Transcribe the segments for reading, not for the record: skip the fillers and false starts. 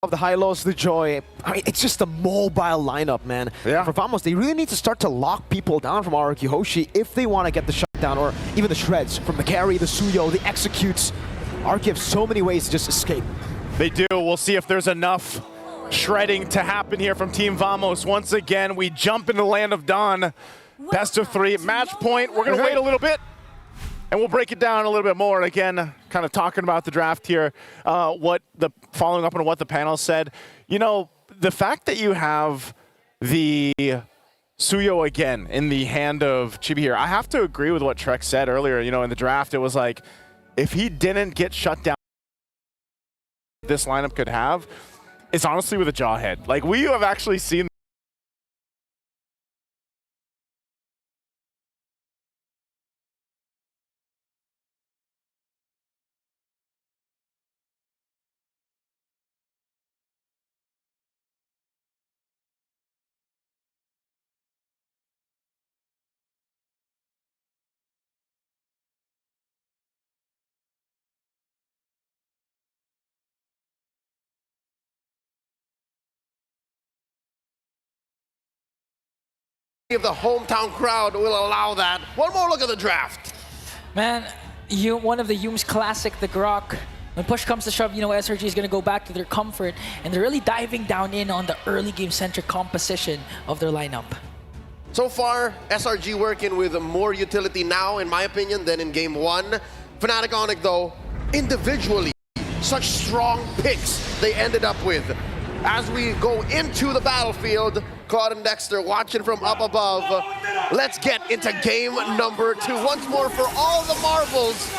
of the high-lows, the joy. I mean, it's just a mobile lineup, man. Yeah. For Vamos, they really need to start to lock people down from Araki Hoshi if they want to get the shutdown or even the shreds from the carry, the Suyo, the executes. Araki have so many ways to just escape. They do. We'll see if there's enough shredding to happen here from Team Vamos. Once again, we jump into Land of Dawn. Best of 3, match point. We're going to wait a little bit, and we'll break it down a little bit more. And again, kind of talking about the draft here, following up on what the panel said. You know, the fact that you have the Suyo again in the hand of Chibi here, I have to agree with what Trek said earlier. You know, in the draft, it was like, if he didn't get shut down, this lineup could have, it's honestly with a jawhead. Like, we have actually seen if the hometown crowd will allow that. One more look at the draft. Man, one of the Hume's classic, the Grok. When push comes to shove, you know, SRG is going to go back to their comfort, and they're really diving down in on the early game-centric composition of their lineup. So far, SRG working with more utility now, in my opinion, than in game 1. Fnatic Onyx, though, individually, such strong picks they ended up with. As we go into the battlefield, Claude and Dexter watching from up above. Let's get into game number 2. Once more for all the marbles.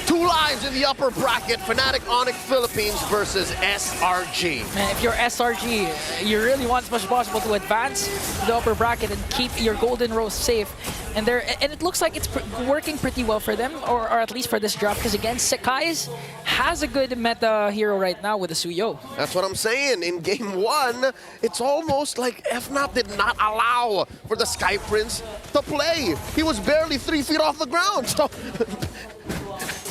2 lives in the upper bracket, Fnatic Onyx Philippines versus SRG. Man, if you're SRG, you really want as much as possible to advance to the upper bracket and keep your golden row safe. And it looks like it's working pretty well for them, or at least for this draft, because again, Sekai's has a good meta hero right now with the Suyo. That's what I'm saying. In game 1, it's almost like Fnop did not allow for the Sky Prince to play. He was barely 3 feet off the ground. So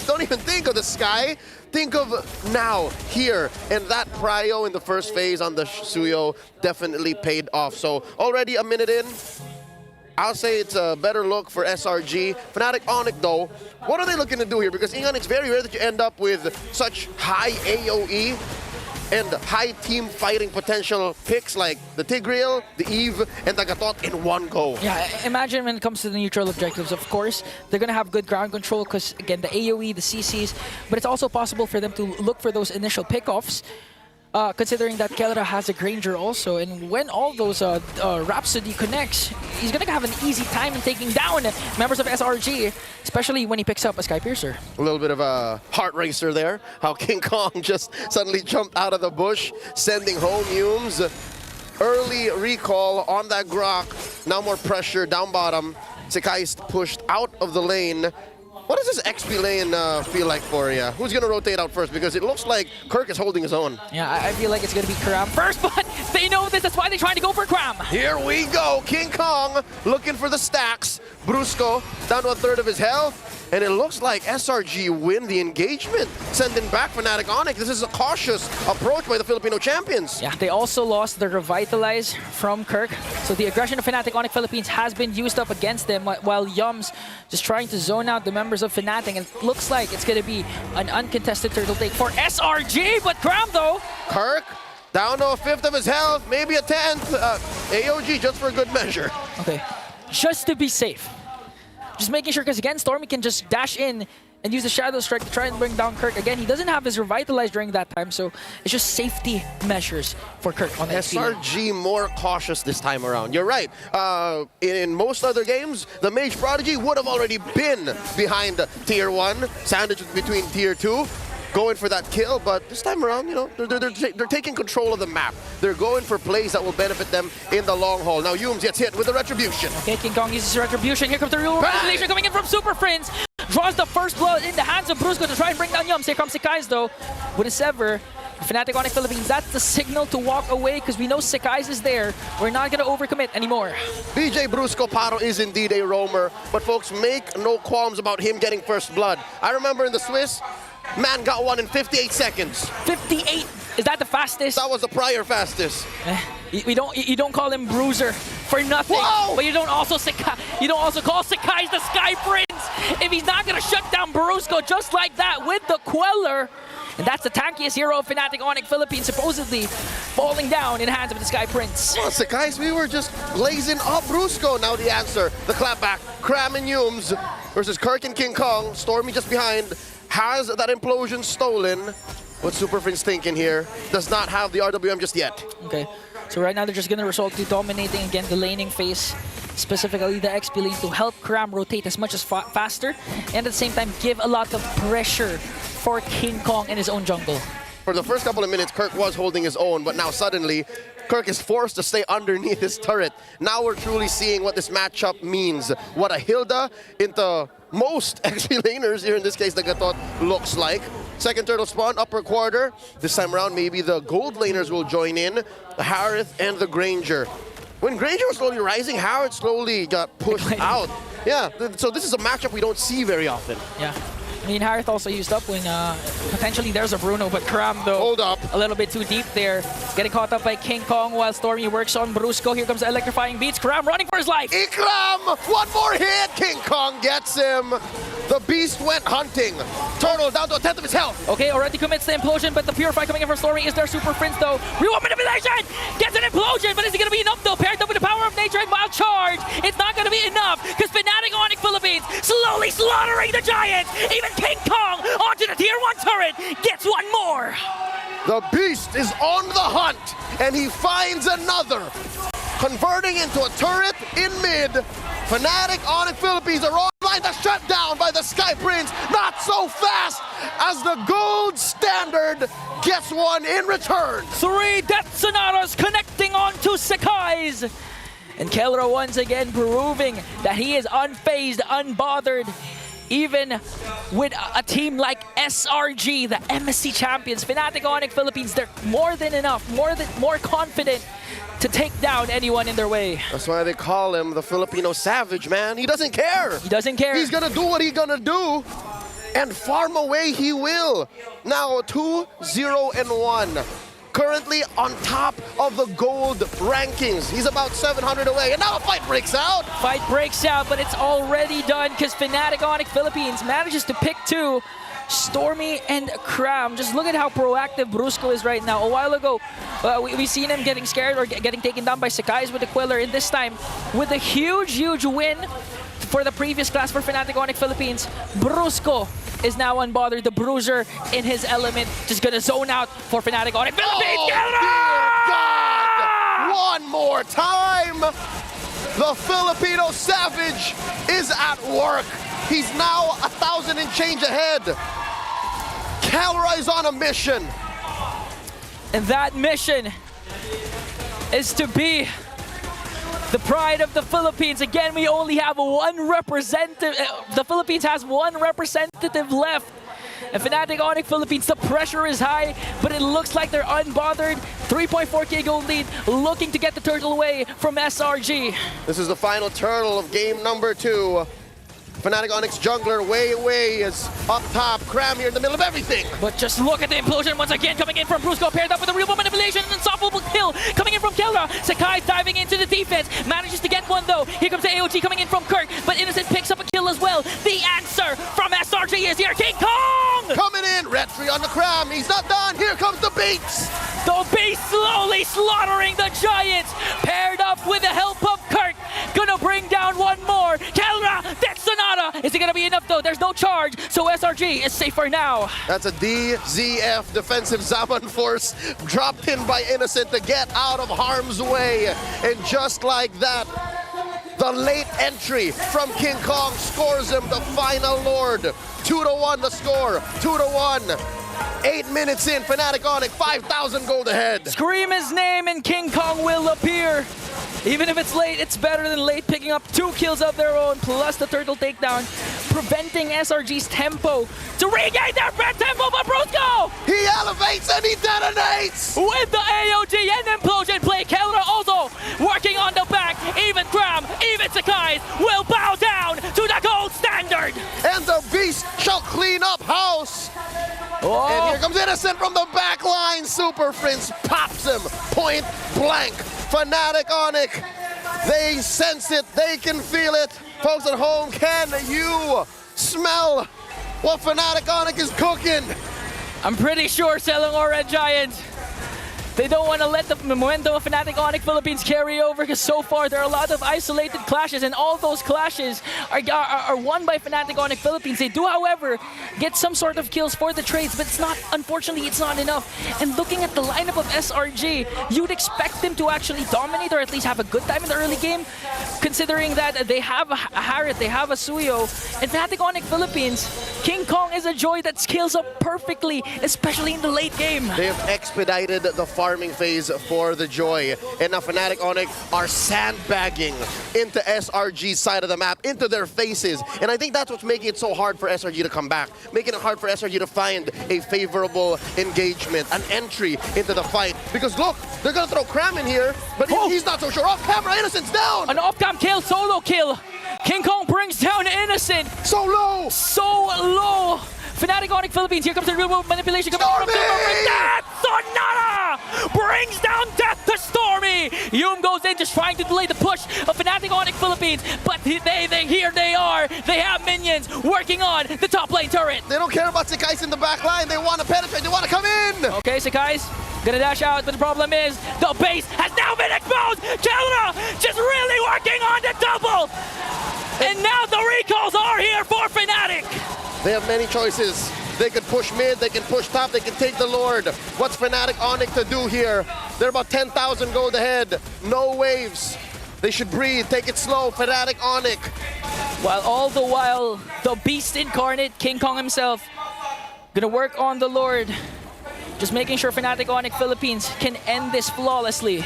don't even think of the Sky. Think of now, here, and that prio in the first phase on the Suyo definitely paid off. So already a minute in, I'll say it's a better look for SRG. Fnatic Onyx, though, what are they looking to do here? Because Ingon, it's very rare that you end up with such high AoE and high team fighting potential picks like the Tigreal, the Eve, and the Gatot in one go. Yeah, imagine when it comes to the neutral objectives, of course, they're going to have good ground control because, again, the AoE, the CCs, but it's also possible for them to look for those initial pickoffs. Considering that Kelra has a Granger also, and when all those Rhapsody connects, he's going to have an easy time in taking down members of SRG, especially when he picks up a Sky Piercer. A little bit of a heart racer there, how King Kong just suddenly jumped out of the bush, sending home Humes. Early recall on that Grok, now more pressure down bottom. Sekai's pushed out of the lane. What does this XP lane feel like for you? Who's going to rotate out first? Because it looks like Kirk is holding his own. Yeah, I feel like it's going to be Kram first, but they know this. That's why they're trying to go for Kram. Here we go. King Kong looking for the stacks. Brusco down to 1/3 of his health. And it looks like SRG win the engagement, sending back Fnatic Onyx. This is a cautious approach by the Filipino champions. Yeah, they also lost the Revitalize from Kirk. So the aggression of Fnatic Onyx Philippines has been used up against them, while Yums just trying to zone out the members of Fnatic. And it looks like it's going to be an uncontested turtle take for SRG, but Kram though. Kirk down to 1/5 of his health, maybe a 10th. AOG just for good measure. Okay, just to be safe. Just making sure, because again, Stormy can just dash in and use the Shadow Strike to try and bring down Kirk. Again, he doesn't have his Revitalize during that time, so it's just safety measures for Kirk on that SRG more cautious this time around. You're right. In most other games, the Mage Prodigy would have already been behind Tier 1, sandwiched between Tier 2. Going for that kill, but this time around, you know, they're taking control of the map. They're going for plays that will benefit them in the long haul. Now Humes gets hit with the Retribution. Okay, King Kong uses Retribution. Here comes the real manipulation coming in from Super Friends. Draws the first blow in the hands of Brusco to try and bring down Yums. Here comes Sekai's though, with a Sever. Fnatic Onyx Philippines, that's the signal to walk away because we know Sekai's is there. We're not going to overcommit anymore. BJ Brusco Paro is indeed a roamer, but folks, make no qualms about him getting first blood. I remember in the Swiss, man got one in 58 seconds. 58 Is that the fastest? That was the prior fastest. You don't call him Bruiser for nothing. Whoa! But you don't also call Sakai's the Sky Prince if he's not gonna shut down Brusco just like that with the Queller. And that's the tankiest hero of Fnatic Onyx Philippines, supposedly falling down in the hands of the Sky Prince. Well, so guys, we were just blazing up Brusco. Now the answer, the clapback, Cram and Humes versus Kirk and King Kong. Stormy just behind, has that implosion stolen. What's Super Prince thinking here? Does not have the RWM just yet. Okay, so right now they're just gonna resort to dominating again the laning phase, specifically the XP lane, to help Cram rotate as much as faster, and at the same time give a lot of pressure for King Kong in his own jungle. For the first couple of minutes, Kirk was holding his own, but now suddenly, Kirk is forced to stay underneath his turret. Now we're truly seeing what this matchup means. What a Hilda into most XP laners, here in this case, the Gatot, looks like. Second turtle spawn, upper quarter. This time around, maybe the gold laners will join in. The Harith and the Granger. When Granger was slowly rising, Harith slowly got pushed out. Yeah, so this is a matchup we don't see very often. Yeah. I mean, Harith also used up when potentially there's a Bruno, but Cram, though, hold up, a little bit too deep there. Getting caught up by King Kong while Stormy works on Brusco. Here comes the electrifying beats. Cram running for his life. Ikram! One more hit! King Kong gets him. The beast went hunting. Turtle down to a tenth of his health. Okay, already commits the implosion, but the Purify coming in from Stormy is their Super Prince, though. Reward manipulation! Gets an implosion, but is it going to be enough, though? Paired up with the power of nature and wild charge. It's not going to be enough, because Fnatic Onyx Philippines slowly slaughtering the Giants. Even King Kong onto the tier 1 turret gets one more. The beast is on the hunt, and he finds another. Converting into a turret in mid. Fnatic Onyx Philippines are online. The shutdown by the Sky Prince. Not so fast as the gold standard gets one in return. 3 Death Sonatas connecting onto Sakai's. And Kelra once again proving that he is unfazed, unbothered. Even with a team like SRG, the MSC champions, Fnatic Onyx Philippines, they're more than enough, more confident to take down anyone in their way. That's why they call him the Filipino savage, man. He doesn't care. He doesn't care. He's gonna do what he's gonna do, and farm away he will. Now 2-0-1. Currently on top of the gold rankings. He's about 700 away, and now a fight breaks out. Fight breaks out, but it's already done because Fnatic Onyx Philippines manages to pick 2. Stormy and Cram. Just look at how proactive Brusco is right now. A while ago, we've seen him getting scared or getting taken down by Sakai's with the Queller. And this time, with a huge win for the previous class for Fnatic Onyx Philippines, Brusco is now unbothered. The Bruiser in his element, just gonna zone out for Fnatic Onyx Philippines. Oh, dear God! One more time! The Filipino savage is at work. He's now 1,000 and change ahead. Calra is on a mission. And that mission is to be the pride of the Philippines. Again, we only have one representative. The Philippines has one representative left. And Fnatic Onyx Philippines, the pressure is high, but it looks like they're unbothered. 3.4k gold lead, looking to get the turtle away from SRG. This is the final turtle of game number 2. Fnatic Onyx jungler way is up top. Cram here in the middle of everything. But just look at the implosion once again coming in from Brusco, paired up with a real manipulation and unstoppable kill coming in from Kelra. Sakai diving into the defense, manages to get one though. Here comes the AOG coming in from Kirk, but Innocent picks up a kill as well. The answer from SRG is here, King Kong! Coming in, red tree on the Cram. He's not done. Here comes the beats. The beast slowly slaughtering the Giants, paired up with the help of Kirk. Gonna bring down one more. Kelra, Death Sonata. Is it gonna be enough though? There's no charge, so SRG is safe for now. That's a DZF defensive Zaman force dropped in by Innocent to get out of harm's way. And just like that, the late entry from King Kong scores him the final Lord. 2-1 the score, 2-1. 8 minutes in, Fnatic Onyx, 5,000 gold ahead. Scream his name and King Kong will appear. Even if it's late, it's better than late, picking up 2 kills of their own, plus the turtle takedown, preventing SRG's tempo to regain their red tempo, but Brusco! He elevates and he detonates! With the AOG and implosion play, Kelra also working on the back. Even Cram, even Sakai will bow down to the gold standard. And the beast shall clean up house. And here comes Innocent from the back line. Super Prince pops him point blank. Fnatic Onic, they sense it, they can feel it. Folks at home, can you smell what Fnatic Onic is cooking? I'm pretty sure Selangor Red Giant, they don't want to let the momentum of Fnatic Onic Philippines carry over, because so far there are a lot of isolated clashes, and all those clashes are won by Fnatic Onic Philippines. They do, however, get some sort of kills for the trades, but it's not, unfortunately, it's not enough. And looking at the lineup of SRG, you'd expect them to actually dominate or at least have a good time in the early game, considering that they have a Harriet, they have a Suyo, and Fnatic Onic Philippines, King Kong is a joy that scales up perfectly, especially in the late game. They have expedited the farming phase for the Joy, and now Fnatic Onic are sandbagging into SRG's side of the map, into their faces, and I think that's what's making it so hard for SRG to come back, making it hard for SRG to find a favorable engagement, an entry into the fight, because look, they're gonna throw Cram in here, but he's not so sure. Off camera, Innocent's down! An off-cam kill, solo kill. King Kong brings down Innocent. So low! So low. Fnatic Onic Philippines, here comes the real world manipulation. Stormy! Death! Sonata brings down Death to Stormy. Yum goes in just trying to delay the push of Fnatic Onic Philippines, but here they are. They have minions working on the top lane turret. They don't care about Sekai's in the back line. They want to penetrate. They want to come in. Okay, Sekai's gonna dash out, but the problem is the base has now been exposed. Kelra just really working on the double. And now the recalls are here for Fnatic. They have many choices. They could push mid, they can push top, they can take the Lord. What's Fnatic Onic to do here? They're about 10,000 gold ahead. No waves. They should breathe, take it slow. Fnatic Onic. While all the while, the beast incarnate, King Kong himself, gonna work on the Lord. Just making sure Fnatic Onic Philippines can end this flawlessly.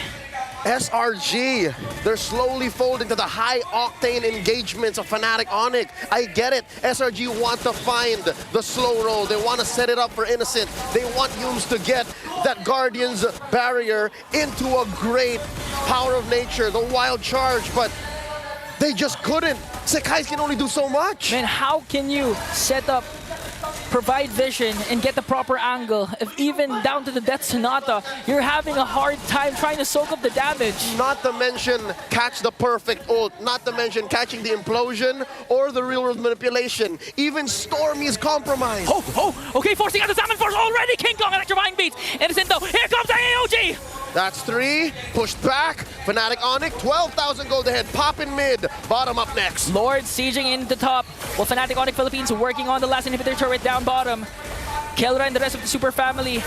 SRG, they're slowly folding to the high-octane engagements of Fnatic Onic. I get it. SRG want to find the slow roll. They want to set it up for Innocent. They want Yums to get that Guardian's barrier into a great power of nature, the wild charge, but they just couldn't. Sekai's can only do so much. Man, how can you set up, provide vision, and get the proper angle if even down to the Death Sonata, you're having a hard time trying to soak up the damage? Not to mention catch the perfect ult, not to mention catching the implosion or the real world manipulation. Even Stormy's compromised. Okay, forcing out the Salmon Force already. King Kong electrifying beats. Innocent though, here comes the AOG. That's 3, pushed back. Fnatic Onic, 12,000 gold ahead. Pop in mid, bottom up next. Lord sieging in the top, while Fnatic Onic Philippines working on the last inhibitor turret down bottom. Kelra and the rest of the Super Family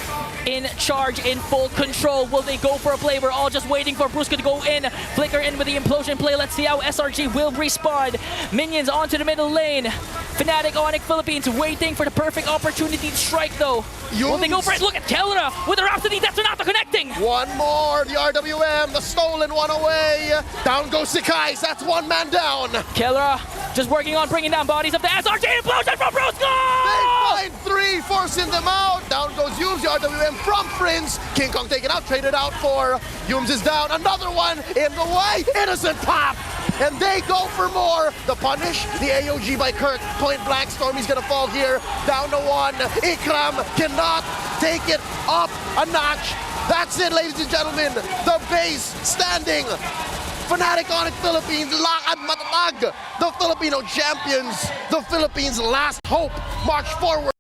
in charge, in full control. Will they go for a play? We're all just waiting for Brusca to go in. Flicker in with the implosion play. Let's see how SRG will respond. Minions onto the middle lane. Fnatic Onic Philippines waiting for the perfect opportunity to strike though. Will they go for it? Look at Kelra with the Rhapsody. That's not connecting. One more, the RWM, the stolen one away. Down goes Sekai's, that's one man down. Kelra just working on bringing down bodies of the SRG. Implosion from Brusca! They find 3, forcing them out. Down goes Yums, the RWM from Prince. King Kong taken out, traded out for Yums is down. Another one in the way. Innocent pop. And they go for more. The punish, the AOG by Kirk. Point blank, Stormy's gonna fall here. Down to 1. Ikram cannot take it up a notch. That's it, ladies and gentlemen. The base standing. Fnatic Onic Philippines, lakad matatag. The Filipino champions, the Philippines' last hope, march forward.